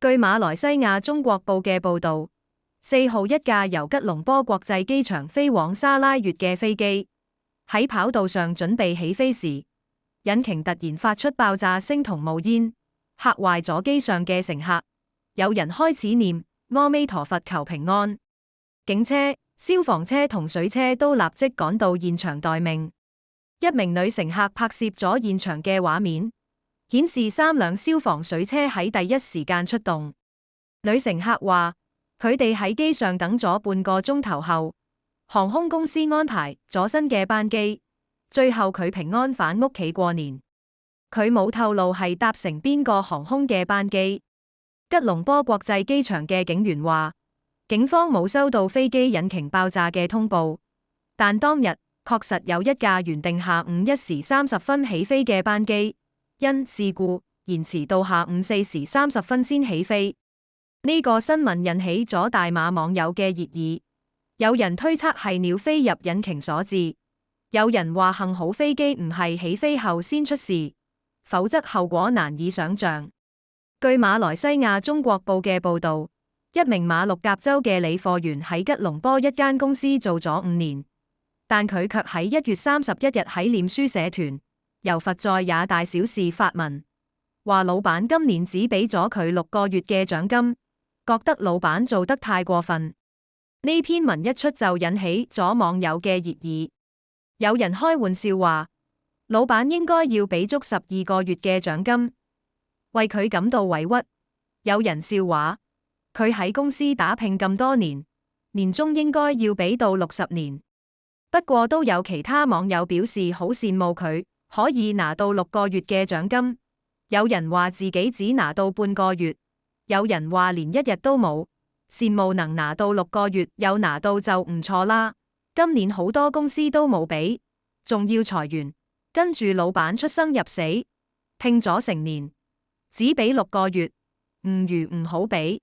據馬來西亞中國報嘅報道，4號一架由吉隆坡國際機場飛往沙拉越嘅飛機喺跑道上準備起飛時，引擎突然發出爆炸聲同冒煙，嚇壞咗機上嘅乘客。有人開始念阿彌陀佛求平安，警車、消防車同水車都立即趕到現場待命。一名女乘客拍攝咗現場嘅畫面，顯示3輛消防水車喺第一時間出動。女乘客話，佢哋喺機上等咗半個鐘頭後，航空公司安排咗新嘅班機，最後佢平安返屋企過年。佢冇透露係搭乘邊個航空嘅班機。吉隆坡國際機場嘅警員話，警方冇收到飛機引擎爆炸嘅通報，但當日確實有一架原定下午1時30分起飛嘅班機，因事故延遲到下午4時30分先起飛。呢個新聞引起咗大馬網友嘅熱議，有人推測係鳥飛入引擎所致，有人話幸好飛機唔係起飛後先出事，否則後果難以想象。據馬來西亞中國報嘅報道，一名馬六甲州嘅理貨員喺吉隆坡一間公司做咗5年，但佢卻喺1月31日喺臉書社團由佛在也大小事發文，話老闆今年只俾咗佢6個月嘅獎金，覺得老闆做得太過分。呢篇文一出就引起咗網友嘅熱議，有人開玩笑話，老闆應該要俾足12個月嘅獎金，為佢感到委屈。有人笑話，佢喺公司打拼咁多年，年終應該要俾到60年。不過都有其他網友表示好羨慕佢可以拿到6個月嘅獎金，有人話自己只拿到半個月，有人話連1日都冇，羨慕能拿到6個月，有拿到就唔錯啦。今年好多公司都冇俾，仲要裁員，跟住老闆出生入死，拼咗成年，只俾6個月，唔如唔好俾。